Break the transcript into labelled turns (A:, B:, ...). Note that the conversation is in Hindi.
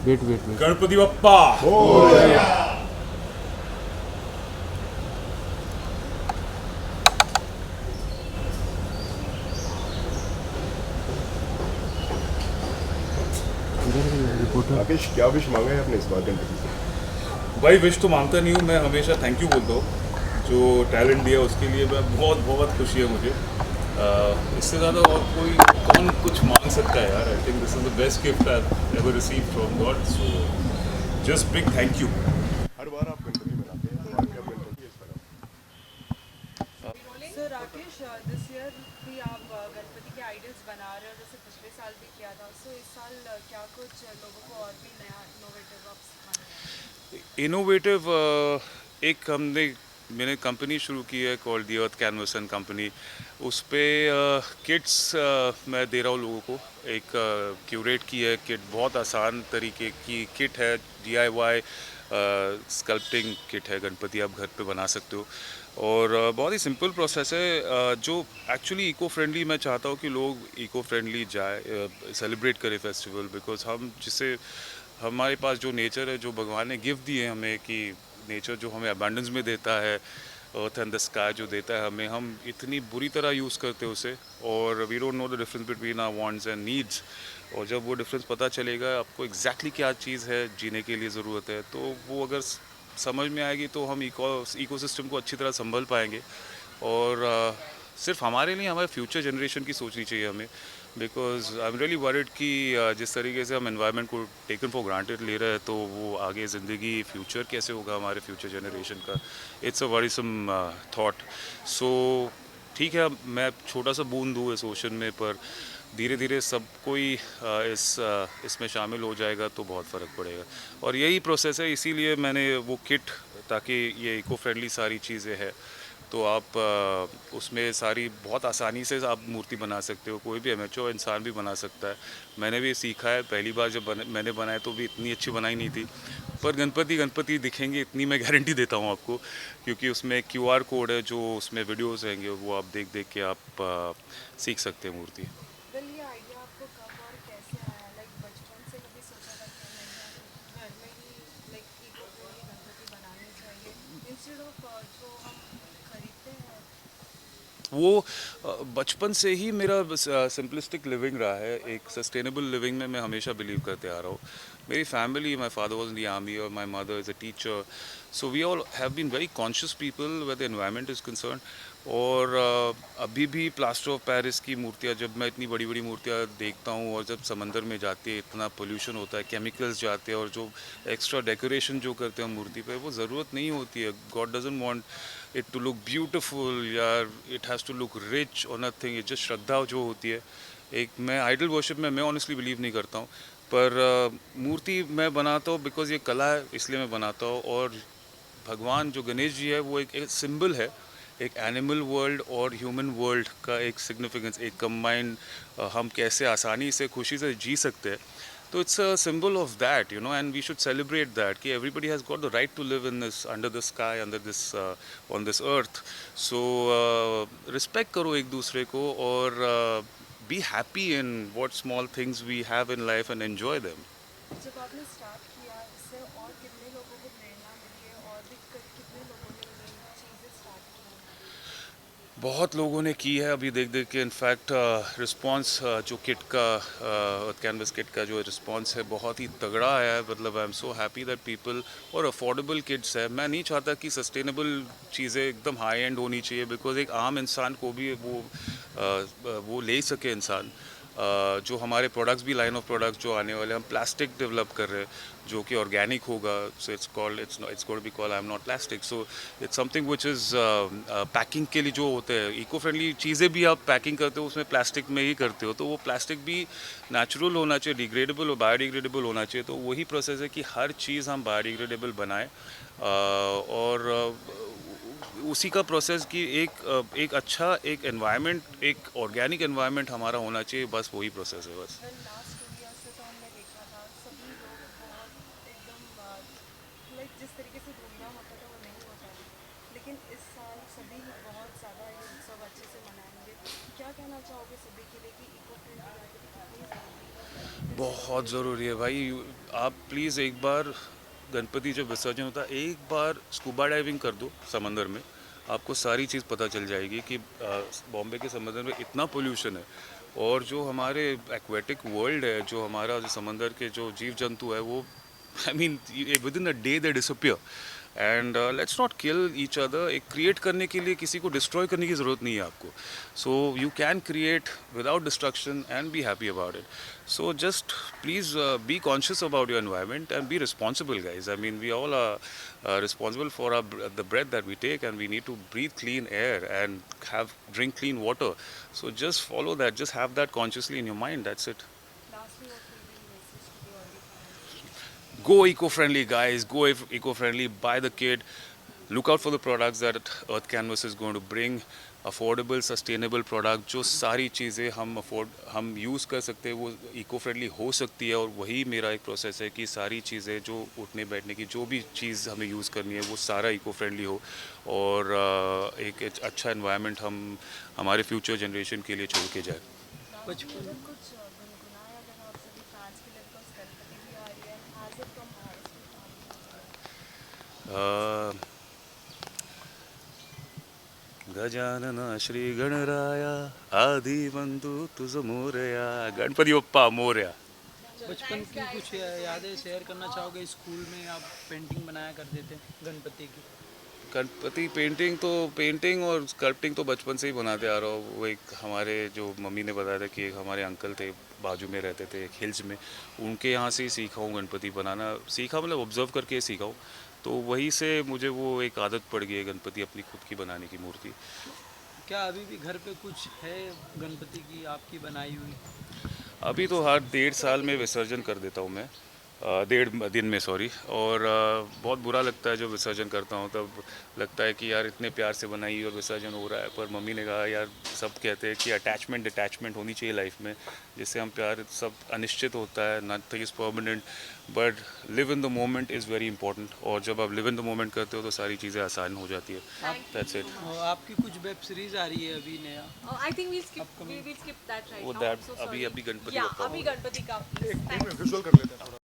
A: Wait wait wait.
B: Ganpati Bappa.
A: Reporter.
C: Rakesh, क्या विश मांगा है आपने इस बार गणपति से?
B: भाई विश तो मांगता नहीं हूँ मैं, हमेशा थैंक यू बोलता हूँ। जो टैलेंट दिया उसके लिए मैं बहुत बहुत खुशी है मुझे। इससे ज़्यादा और कोई कौन कुछ मांग सकता है यार। I think this is the best gift I ever receive from God, so just big thank you.
C: हर बार आप गणपति बनाते हैं, इस बार भी आप गणपति इस बार
D: सर राकेश, दिस ईयर भी आप गणपति के आइडल्स बना रहे हो जैसे पिछले साल भी किया था। सो इस साल क्या कुछ लोगों को और भी नया इनोवेटिव आप सिखाने वाले हैं?
B: इनोवेटिव एक मैंने कंपनी शुरू की है called the earth canvas and company. उस पर किट्स मैं दे रहा हूँ लोगों को। एक क्यूरेट की है किट, बहुत आसान तरीके की किट है। DIY स्कल्पटिंग किट है, गणपति आप घर पे बना सकते हो। और बहुत ही सिंपल प्रोसेस है, जो एक्चुअली इको फ्रेंडली। मैं चाहता हूँ कि लोग इको फ्रेंडली जाए, सेलिब्रेट करें फेस्टिवल, बिकॉज हम जिसे हमारे पास जो नेचर है, जो भगवान ने गिफ्ट दिए हमें, कि नेचर जो हमें अबंडेंस में देता है, अर्थ एंड द स्काई जो देता है हमें, हम इतनी बुरी तरह यूज़ करते हैं उसे। और we don't know the difference between our wants and needs. और जब वो डिफरेंस पता चलेगा आपको एग्जैक्टली क्या चीज़ है जीने के लिए ज़रूरत है, तो वो अगर समझ में आएगी तो हम इकोसिस्टम को अच्छी तरह संभल पाएंगे। और सिर्फ हमारे लिए, हमारे फ्यूचर जनरेशन की सोचनी चाहिए हमें। Because I am really worried कि जिस तरीके से हम एनवायरनमेंट को टेकन फॉर ग्रांटेड ले रहे हैं, तो वो आगे ज़िंदगी, फ्यूचर कैसे होगा हमारे फ्यूचर जनरेशन का। It's a worrisome thought. So ठीक है, मैं छोटा सा बूंद दूँ इस ओशन में, पर धीरे धीरे सब कोई इसमें शामिल हो जाएगा तो बहुत फ़र्क पड़ेगा। और यही प्रोसेस है, इसीलिए मैंने वो किट, ताकि ये इको फ्रेंडली सारी चीज़ें हैं, तो आप उसमें सारी बहुत आसानी से आप मूर्ति बना सकते हो। कोई भी एमेच्योर इंसान भी बना सकता है। मैंने भी सीखा है, पहली बार जब मैंने बनाया तो भी इतनी अच्छी बनाई नहीं थी। पर गणपति गणपति दिखेंगे, इतनी मैं गारंटी देता हूँ आपको। क्योंकि उसमें QR कोड है, जो उसमें वीडियोस रहेंगे, वो आप देख देख के आप सीख सकते हैं मूर्ति।
D: वेल, ये आइडिया आपको कब और कैसे आया? लाइक बचपन से कभी सोचा था कि नहीं यार, घर में ही लाइक इको फ्रेंडली गणपति बनाने चाहिए इंस्टेड ऑफ जो हम खरीदते हैं?
B: वो बचपन से ही मेरा सिंपलिस्टिक लिविंग रहा है। एक सस्टेनेबल लिविंग में मैं हमेशा बिलीव करते आ रहा हूँ। मेरी family, my father was in the army और my mother is a teacher, so we all have been very conscious people where the environment is concern. और अभी भी प्लास्टर ऑफ पेरिस की मूर्तियाँ, जब मैं इतनी बड़ी बड़ी मूर्तियाँ देखता हूँ, और जब समंदर में जाती है, इतना पोल्यूशन होता है, केमिकल्स जाते हैं, और जो एक्स्ट्रा डेकोरेशन जो करते हैं मूर्ति पे, वो ज़रूरत नहीं होती है। God doesn't want it to look beautiful, यार it has to look rich और नथिंग। ये जस्ट श्रद्धा जो होती है, एक, मैं आइडल वर्शिप में मैं ऑनेस्टली बिलीव नहीं करता हूँ। पर मूर्ति मैं बनाता हूँ बिकॉज ये कला है, इसलिए मैं बनाता हूँ। और भगवान जो गणेश जी है, वो एक सिंबल है, एक एनिमल वर्ल्ड और ह्यूमन वर्ल्ड का एक सिग्निफिकेंस, एक कंबाइंड, हम कैसे आसानी से, खुशी से जी सकते हैं। तो it's a symbol of that, and we should celebrate that. कि everybody has got the right to live in this, under the sky, under this, on this earth. So respect करो एक दूसरे को, और be happy in what small things we have in life and enjoy them.
D: जब आपने स्टार्ट किया इससे और कितने लोगों को प्रेरणा मिली है और भी कितने लोगों ने ये चीज़ें स्टार्ट की हैं?
B: बहुत लोगों ने की है अभी देख देख के। इनफैक्ट रिस्पांस, जो किट का, कैनवस किट का जो रिस्पांस है, बहुत ही तगड़ा आया है। मतलब I am so happy that people, और अफोर्डेबल किट्स है। मैं नहीं चाहता कि सस्टेनेबल चीज़ें एकदम हाई एंड होनी चाहिए, बिकॉज एक आम इंसान को भी वो ले सके इंसान। जो हमारे प्रोडक्ट्स भी, लाइन ऑफ प्रोडक्ट्स जो आने वाले, हम प्लास्टिक डेवलप कर रहे हैं जो कि ऑर्गेनिक होगा। So it's got be called I am not plastic. So it's something which is packing के लिए जो होते हैं, इको फ्रेंडली चीज़ें भी आप पैकिंग करते हो उसमें प्लास्टिक में ही करते हो, तो वो प्लास्टिक भी नेचुरल होना चाहिए, डिग्रेडेबल और बायोडिग्रेडेबल होना चाहिए। तो वही प्रोसेस है कि हर चीज़ हम बायोडिग्रेडेबल बनाएं। और उसी का प्रोसेस कि एक अच्छा, एक एनवायरनमेंट, एक ऑर्गेनिक एनवायरनमेंट हमारा होना चाहिए, बस वही प्रोसेस है बस।
D: वेल, लास्ट 2 ईयर से तो हमने देखा था सभी लोग बहुत एकदम लाइक जिस तरीके से धूमधाम होता था वो नहीं होता था। लेकिन इस साल सभी बहुत ज़्यादा ये उत्सव अच्छे से मनाएंगे। क्या कहना चाहोगे सभी के लिए कि इको फ्रेंडली गणपति कितनी ज़रूरी है?
B: बहुत ज़रूरी है भाई। आप प्लीज़ एक बार गणपति जब विसर्जन होता है एक बार स्कूबा डाइविंग कर दो समंदर में, आपको सारी चीज़ पता चल जाएगी कि बॉम्बे के समंदर में इतना पोल्यूशन है। और जो हमारे एक्वेटिक वर्ल्ड है, जो हमारा जो समंदर के जो जीव जंतु है वो I mean with in a day they disappear. And let's not kill each other. एक क्रिएट करने के लिए किसी को डिस्ट्रॉय करने की ज़रूरत नहीं है आपको। So you can create without destruction and be happy about it. So just please be conscious about your environment and be responsible, guys. I mean, we all are responsible for the breath that we take, and we need to breathe clean air and drink clean water. So just follow that. Just have that consciously in your mind. That's it.
D: Lastly, what will be your message to the audience?
B: Go eco-friendly, guys. Go eco-friendly. Buy the kit. Look out for the products that Earth Canvas is going to bring. Affordable sustainable product, जो सारी चीज़ें हम यूज़ कर सकते हैं वो इको फ्रेंडली हो सकती है। और वही मेरा एक प्रोसेस है कि सारी चीज़ें जो उठने बैठने की जो भी चीज़ हमें यूज़ करनी है वो सारा इको फ्रेंडली हो, और एक अच्छा एनवायरनमेंट हम हमारे फ्यूचर जनरेशन के लिए छोड़ के जाए।
D: बचपन में कुछ गुनगुनाया अगर आप सभी फैंस के लिए, बिकॉज गणपति भी आ रही है, has it come hard?
B: Gajanan Shri Ganaraya आदि बंधु तुझ मोरया, गणपति बप्पा मोरया।
A: बचपन की कुछ यादें शेयर करना चाहोगे? स्कूल में आप पेंटिंग बनाया करते थे गणपति की।
B: गणपति पेंटिंग और स्कल्पटिंग तो बचपन से ही बनाते आ रहा हूँ। वो एक हमारे जो मम्मी ने बताया था कि एक हमारे अंकल थे, बाजू में रहते थे एक हिल्स में, उनके यहाँ से ही सीखा हूँ गणपति बनाना। सीखा मतलब ऑब्जर्व करके सीखा हूँ। तो वहीं से मुझे वो एक आदत पड़ गई है गणपति अपनी खुद की बनाने की मूर्ति।
A: क्या अभी भी घर पे कुछ है गणपति की आपकी बनाई हुई?
B: अभी तो हर 1.5 साल में विसर्जन कर देता हूँ मैं, 1.5 दिन में सॉरी। और बहुत बुरा लगता है जब विसर्जन करता हूँ, तब लगता है कि यार इतने प्यार से बनाई और विसर्जन हो रहा है। पर मम्मी ने कहा यार, सब कहते हैं कि अटैचमेंट होनी चाहिए लाइफ में, जिससे हम प्यार, सब अनिश्चित होता है, nothing is permanent, but live in the moment is very important. और जब आप लिव इन द मोमेंट करते हो तो सारी चीज़ें आसान हो जाती है। That's it.
A: आपकी कुछ वेब सीरीज आ रही है अभी नया?
D: I think we'll skip that right
B: वो
D: now.
B: दैट
D: I'm so
B: अभी
D: sorry.
B: गणपति
D: Yeah,
B: बप्पा
D: अभी गणपति का please.
C: एक
D: Thank
C: में विजुअल कर लेते हैं थोड़ा।